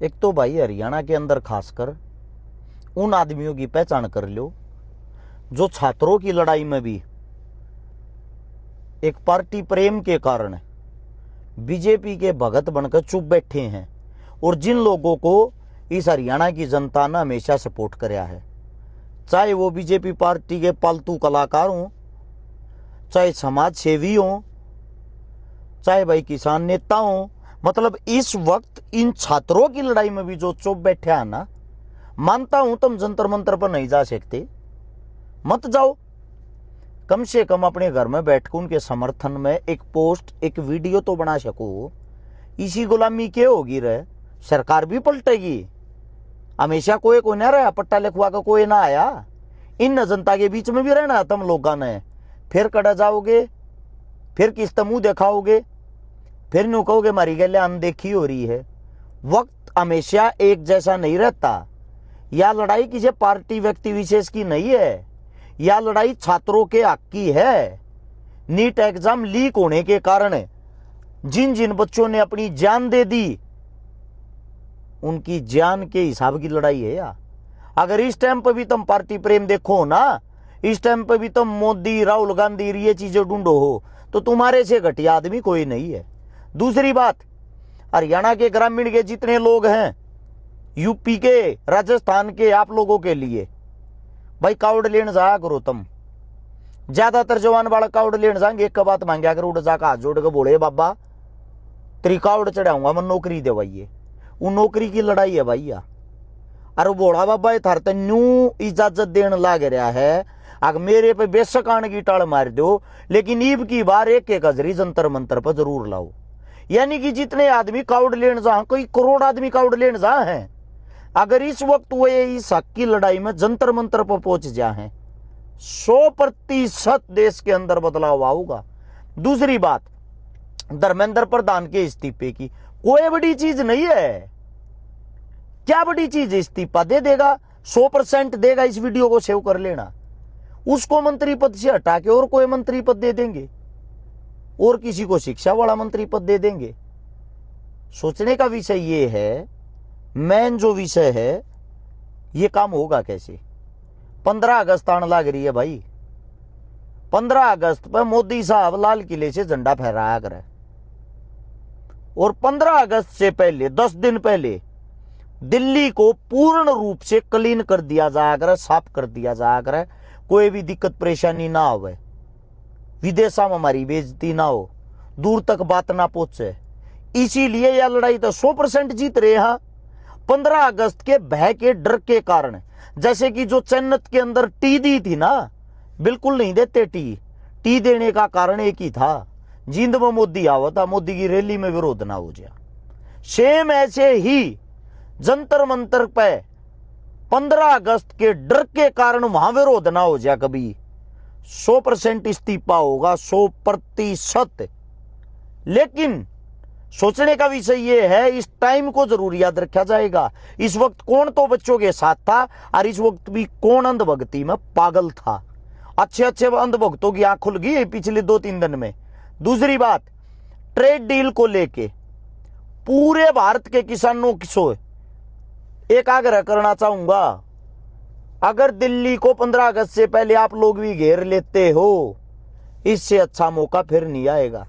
एक तो भाई हरियाणा के अंदर खासकर उन आदमियों की पहचान कर लो जो छात्रों की लड़ाई में भी एक पार्टी प्रेम के कारण बीजेपी के भगत बनकर चुप बैठे हैं, और जिन लोगों को इस हरियाणा की जनता ने हमेशा सपोर्ट कराया है, चाहे वो बीजेपी पार्टी के पालतू कलाकार हों, चाहे समाज सेवी हों, चाहे भाई किसान नेता हों। मतलब इस वक्त इन छात्रों की लड़ाई में भी जो चुप बैठे हैं ना, मानता हूं तुम जंतर मंतर पर नहीं जा सकते, मत जाओ, कम से कम अपने घर में बैठकर उनके समर्थन में एक पोस्ट एक वीडियो तो बना सको। इसी गुलामी के होगी रहे, सरकार भी पलटेगी, हमेशा कोई ना रहा, पट्टा लिखवा का कोई ना आया, इन जनता के बीच में भी रहना तुम लोगों ने। फिर कड़ा जाओगे, फिर किस मुंह दिखाओगे, फिर न्यू कहोगे हमारी गले अनदेखी हो रही है। वक्त हमेशा एक जैसा नहीं रहता। यह लड़ाई किसी पार्टी व्यक्ति विशेष की नहीं है, यह लड़ाई छात्रों के हक की है। नीट एग्जाम लीक होने के कारण जिन जिन बच्चों ने अपनी जान दे दी, उनकी जान के हिसाब की लड़ाई है यार। अगर इस टाइम पर भी तुम पार्टी प्रेम देखो ना, इस टाइम पर भी तुम मोदी राहुल गांधी ये चीजें ढूंढो हो, तो तुम्हारे से घटिया आदमी कोई नहीं है। दूसरी बात, हरियाणा के ग्रामीण के जितने लोग हैं, यूपी के, राजस्थान के, आप लोगों के लिए भाई कावड़ लेने जाया करो तुम। ज्यादातर जवान बालक कावड़ लेने जाएंगे, एक बात मांगा कर उड़ जाकर हाथ जोड़ के बोले बाबा तेरी कावड़ चढ़ाऊंगा, मैं नौकरी दवाइए। वो नौकरी की लड़ाई है भैया। अरे बोला बाबा थार तो न्यू इजाजत देने लाग रहा है, अगर मेरे पे बेशक आने की टाल मार दो, लेकिन ईब की बार एक एक हजरी जंतर मंतर पर जरूर लाओ। यानी कि जितने आदमी कावड़ लेने जा, कोई करोड़ आदमी कावड़ लेने जा हैं, अगर इस वक्त वो इस हक की लड़ाई में जंतर मंतर पर पहुंच जाए 100% देश के अंदर बदलाव आऊगा। दूसरी बात, धर्मेंद्र प्रधान के इस्तीफे की कोई बड़ी चीज नहीं है। क्या बड़ी चीज है? इस्तीफा दे देगा, 100% देगा। इस वीडियो को सेव कर लेना। उसको मंत्री पद से हटा के और कोई मंत्री पद दे देंगे, और किसी को शिक्षा वाला मंत्री पद दे देंगे। सोचने का विषय ये है, मेन जो विषय है, ये काम होगा कैसे? 15 अगस्त आने लग रही है भाई। 15 अगस्त पर मोदी साहब लाल किले से झंडा फहराया करे, और 15 अगस्त से पहले 10 दिन पहले दिल्ली को पूर्ण रूप से क्लीन कर दिया जाया करे, साफ कर दिया जाया करे, कोई भी दिक्कत परेशानी ना हो, विदेशा में हमारी बेइज्जती ना हो, दूर तक बात ना पहुंचे। इसीलिए यह लड़ाई तो 100% जीत रहे हैं। 15 अगस्त के भय के डर के कारण, जैसे कि जो चन्नत के अंदर टी दी थी ना, बिल्कुल नहीं देते टी देने का कारण एक ही था, जींद में मोदी आवा था, मोदी की रैली में विरोध ना हो जाए। सेम ऐसे ही जंतर मंतर पे 15 अगस्त के डर के कारण वहां विरोध ना हो जाए कभी, 100% इस्तीफा होगा, 100%। लेकिन सोचने का विषय यह है, इस टाइम को जरूर याद रखा जाएगा। इस वक्त कौन तो बच्चों के साथ था, और इस वक्त भी कौन अंधभक्ति में पागल था। अच्छे अच्छे अंधभक्तों की आंख खुल गई पिछले 2-3 दिन में। दूसरी बात, ट्रेड डील को लेके पूरे भारत के किसानों की एक आग्रह करना चाहूंगा, अगर दिल्ली को 15 अगस्त से पहले आप लोग भी घेर लेते हो, इससे अच्छा मौका फिर नहीं आएगा।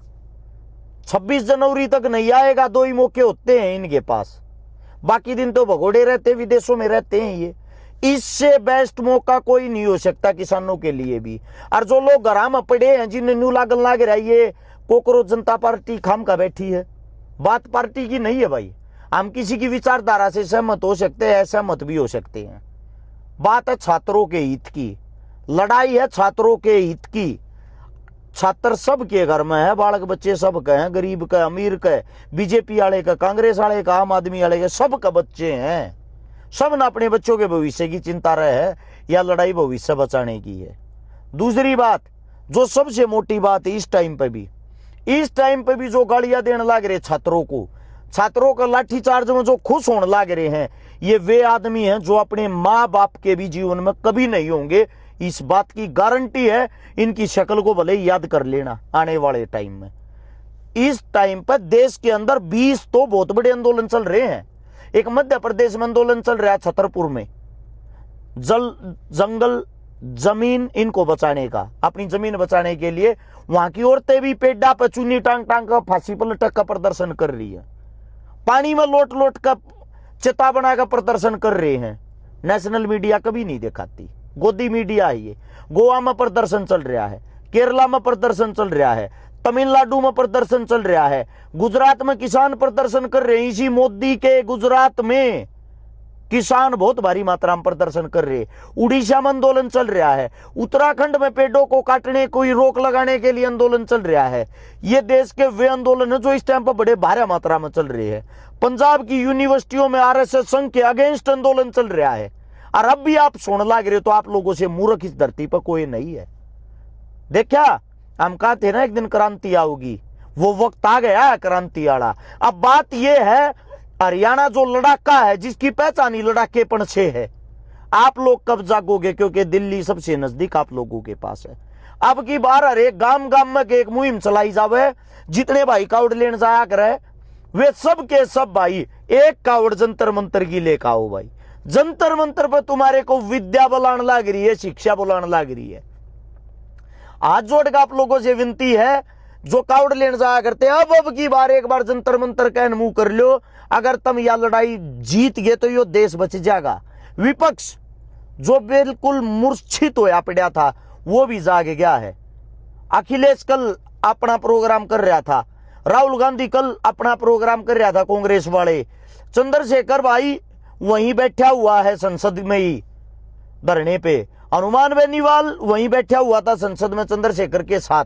26 जनवरी तक नहीं आएगा, 2 ही मौके होते हैं इनके पास, बाकी दिन तो भगोड़े रहते, विदेशों में रहते हैं ये। इससे बेस्ट मौका कोई नहीं हो सकता किसानों के लिए भी। और जो लोग घरा में पड़े हैं, जिन्हें न्यू लागन लाग रहा है, ये कोकरोच जनता पार्टी खाम का बैठी है। बात पार्टी की नहीं है भाई, हम किसी की विचारधारा से सहमत हो सकते हैं, असहमत भी हो सकते हैं। बात है छात्रों के हित की, लड़ाई है छात्रों के हित की। छात्र सब के घर में है, बालक बच्चे सब के हैं, गरीब के, अमीर के, बीजेपी वाले का, कांग्रेस वाले का, आम आदमी वाले के, सब के बच्चे हैं। सब ने अपने बच्चों के भविष्य की चिंता रहे है, या लड़ाई भविष्य बचाने की है। दूसरी बात, जो सबसे मोटी बात है, इस टाइम पे भी जो गालियां देने लग रहे छात्रों को, छात्रों का लाठीचार्ज में जो खुश होने लग रहे हैं, ये वे आदमी हैं जो अपने माँ बाप के भी जीवन में कभी नहीं होंगे। इस बात की गारंटी है। इनकी शक्ल को भले याद कर लेना आने वाले टाइम में। इस टाइम पर देश के अंदर 20 तो बहुत बड़े आंदोलन चल रहे हैं। एक मध्य प्रदेश में आंदोलन चल रहा है छतरपुर में, जंगल जमीन इनको बचाने का, अपनी जमीन बचाने के लिए वहां की औरतें भी पेड्डा पर चुन्नी टांग टांग का फांसी पर लटक का प्रदर्शन कर रही है, पानी में लोट लोट का चिता बना का प्रदर्शन कर रहे हैं। नेशनल मीडिया कभी नहीं दिखाती, गोदी मीडिया ही है। गोवा में प्रदर्शन चल रहा है, केरला में प्रदर्शन चल रहा है, तमिलनाडु में प्रदर्शन चल रहा है, गुजरात में किसान प्रदर्शन कर रहे हैं। इसी मोदी के गुजरात में किसान बहुत भारी मात्रा में प्रदर्शन कर रहे हैं। उड़ीसा में आंदोलन चल रहा है, उत्तराखंड में पेड़ों को काटने कोई रोक लगाने के लिए आंदोलन चल रहा है। ये देश के वे आंदोलन है जो इस टाइम पर बड़े भारी मात्रा में चल रहे हैं। पंजाब की यूनिवर्सिटियों में आरएसएस संघ के अगेंस्ट आंदोलन चल रहा है, और अब भी आप सुन लग रहे हो। तो आप लोगों से मूर्ख इस धरती पर कोई नहीं है। देखा, हम कहते ना एक दिन क्रांति आओगी, वो वक्त आ गया है क्रांति वाला। अब बात यह है, हरियाणा जो लड़ाका है, जिसकी पहचान ही लड़ाकेपन से है, आप लोग कब जागोगे? क्योंकि दिल्ली सबसे नजदीक आप लोगों के पास है। अब की बार हर एक गांव गांव में एक मुहिम चलाई जावे। जितने भाई कावड़ लेने जाया करे वे सब के सब भाई एक कावड़ जंतर मंतर की लेकर आओ भाई। जंतर मंतर पर तुम्हारे को विद्या बुलाने लग रही है, शिक्षा बुलाने लग रही है। हाथ जोड़कर आप लोगों से विनती है, जो कावड़ लेने जाया करते अब की बार एक बार जंतर मंतर कहन मुंह कर लो। अगर तुम यह लड़ाई जीत गए तो यो देश बच जाएगा। विपक्ष जो बिल्कुल मूर्छित होया पड़ा था वो भी जाग गया है। अखिलेश कल अपना प्रोग्राम कर रहा था, राहुल गांधी कल अपना प्रोग्राम कर रहा था, कांग्रेस वाले। चंद्रशेखर भाई वहीं बैठा हुआ है संसद में ही धरने पे। हनुमान बेनीवाल वहीं बैठा हुआ था संसद में चंद्रशेखर के साथ।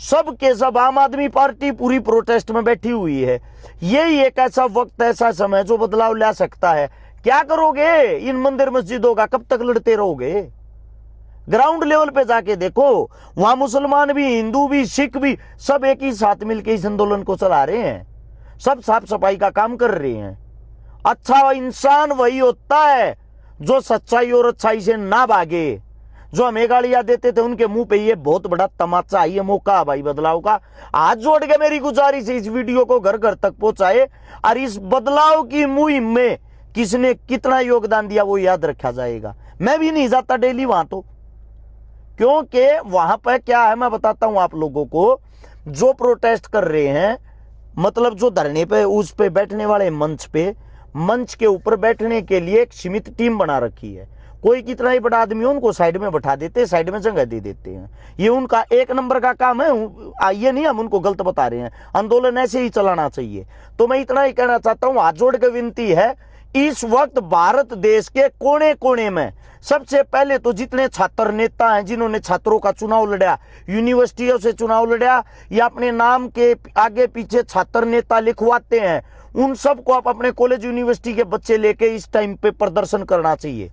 सब के सब आम आदमी पार्टी पूरी प्रोटेस्ट में बैठी हुई है। यही एक ऐसा वक्त, ऐसा समय जो बदलाव ला सकता है। क्या करोगे इन मंदिर मस्जिदों का? कब तक लड़ते रहोगे? ग्राउंड लेवल पे जाके देखो, वहां मुसलमान भी, हिंदू भी, सिख भी सब एक ही साथ मिलकर इस आंदोलन को चला रहे हैं। सब साफ सफाई का काम कर रहे हैं। अच्छा इंसान वही होता है जो सच्चाई और अच्छाई से ना भागे। जो हमें गालियां देते थे उनके मुंह पे ये बहुत बड़ा तमाचा, ये मौका भाई बदलाव का। हाथ जोड़ के मेरी गुजारिश है, इस वीडियो को घर घर तक पहुंचाए और इस बदलाव की मुहिम में किसने कितना योगदान दिया वो याद रखा जाएगा। मैं भी नहीं जाता डेली वहां तो, क्योंकि वहां पर क्या है मैं बताता हूं आप लोगों को। जो प्रोटेस्ट कर रहे हैं, मतलब जो धरने पे उस पे बैठने वाले मंच के ऊपर बैठने के लिए एक सीमित टीम बना रखी है। कोई कितना ही बड़ा आदमी उनको साइड में बैठा देते, साइड में जगह दे देते हैं। ये उनका एक नंबर का काम है। ये नहीं हम उनको गलत बता रहे हैं, आंदोलन ऐसे ही चलाना चाहिए। तो मैं इतना ही कहना चाहता हूं, हाथ जोड़ के विनती है, इस वक्त भारत देश के कोने कोने में सबसे पहले तो जितने छात्र नेता हैं, जिन्होंने छात्रों का चुनाव लड़ा, यूनिवर्सिटियों से चुनाव लड़ा या अपने नाम के आगे पीछे छात्र नेता लिखवाते हैं, उन सबको आप अपने कॉलेज यूनिवर्सिटी के बच्चे लेके इस टाइम पे प्रदर्शन करना चाहिए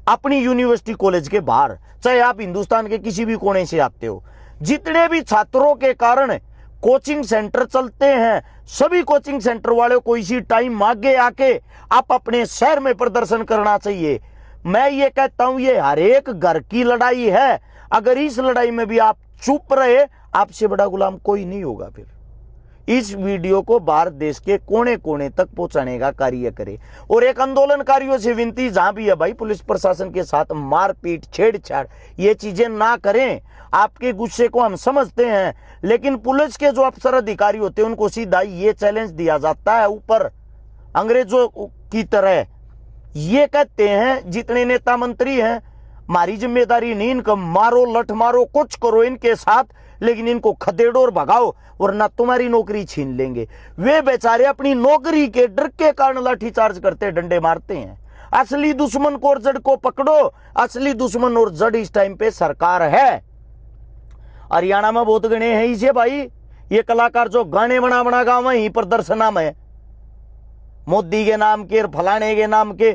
अपनी यूनिवर्सिटी कॉलेज के बाहर, चाहे आप हिंदुस्तान के किसी भी कोने से आते हो। जितने भी छात्रों के कारण कोचिंग सेंटर चलते हैं, सभी कोचिंग सेंटर वालों को इसी टाइम आगे आके आप अपने शहर में प्रदर्शन करना चाहिए। मैं ये कहता हूं, ये हर एक घर की लड़ाई है। अगर इस लड़ाई में भी आप चुप रहे, आपसे बड़ा गुलाम कोई नहीं होगा। फिर इस वीडियो को भारत देश के कोने कोने तक पहुंचाने का कार्य करें। और एक आंदोलनकारियों से विनती, जहां भी है भाई, पुलिस प्रशासन के साथ मारपीट, छेड़छाड़ ये चीजें ना करें। आपके गुस्से को हम समझते हैं, लेकिन पुलिस के जो अफसर अधिकारी होते हैं उनको सीधा ये चैलेंज दिया जाता है ऊपर अंग्रेजों की तरह। ये कहते हैं जितने नेता मंत्री हैं, हमारी जिम्मेदारी नहीं, इनको मारो, लठ मारो, कुछ करो इनके साथ, लेकिन इनको खदेड़ो और भगाओ वरना तुम्हारी नौकरी छीन लेंगे। वे बेचारे अपनी नौकरी के डर के कारण लाठीचार्ज करते, डंडे मारते हैं। असली दुश्मन को और जड़ को पकड़ो। असली दुश्मन और जड़ इस टाइम पे सरकार है। हरियाणा में बहुत गणे हैं इसे भाई, ये कलाकार जो गाने बना बना गा वहीं प्रदर्शना में मोदी के नाम के, फलाने के नाम के।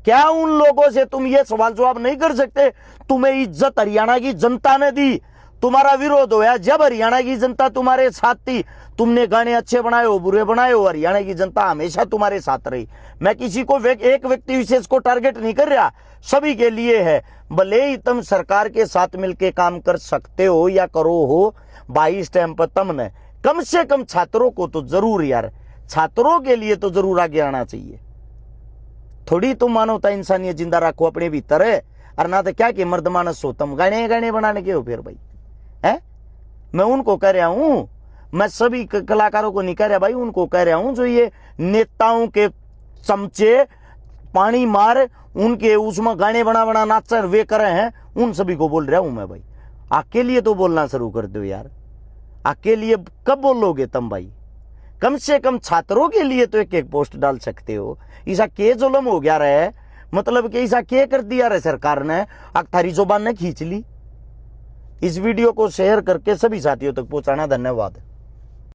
क्या उन लोगों से तुम ये सवाल जवाब नहीं कर सकते? तुम्हें इज्जत हरियाणा की जनता ने दी, तुम्हारा विरोध होया जब हरियाणा की जनता तुम्हारे साथ थी। तुमने गाने अच्छे बनाए हो, बुरे बनाए हो, हरियाणा की जनता हमेशा तुम्हारे साथ रही। मैं किसी को एक व्यक्ति विशेष को टारगेट नहीं कर रहा, सभी के लिए है। भले ही तुम सरकार के साथ मिलकर काम कर सकते हो या करो हो, 22 टाइम पर तुमने कम से कम छात्रों को तो जरूर यार, छात्रों के लिए तो जरूर आगे आना चाहिए। थोड़ी तुम मानवता इंसानियत जिंदा रखो अपने भीतर है, और ना तो क्या कि मर्द मानस हो तुम गाने गाने बनाने के हो फिर भाई है। मैं उनको कह रहा हूं, मैं सभी कलाकारों को नहीं कह रहा भाई, उनको कह रहा हूं जो ये नेताओं के चमचे पानी मार उनके उसमें गाने बना बना नाच वे करे हैं, उन सभी को बोल रहा हूं मैं भाई। आपके लिए तो बोलना शुरू कर दो यार, आपके लिए कब बोलोगे तुम भाई? कम से कम छात्रों के लिए तो एक एक पोस्ट डाल सकते हो। ऐसा के जुल्म हो गया रहे, मतलब कि ऐसा के कर दिया रहे सरकार ने, थारी जुबान ने खींच ली। इस वीडियो को शेयर करके सभी साथियों तक पहुंचाना, धन्यवाद।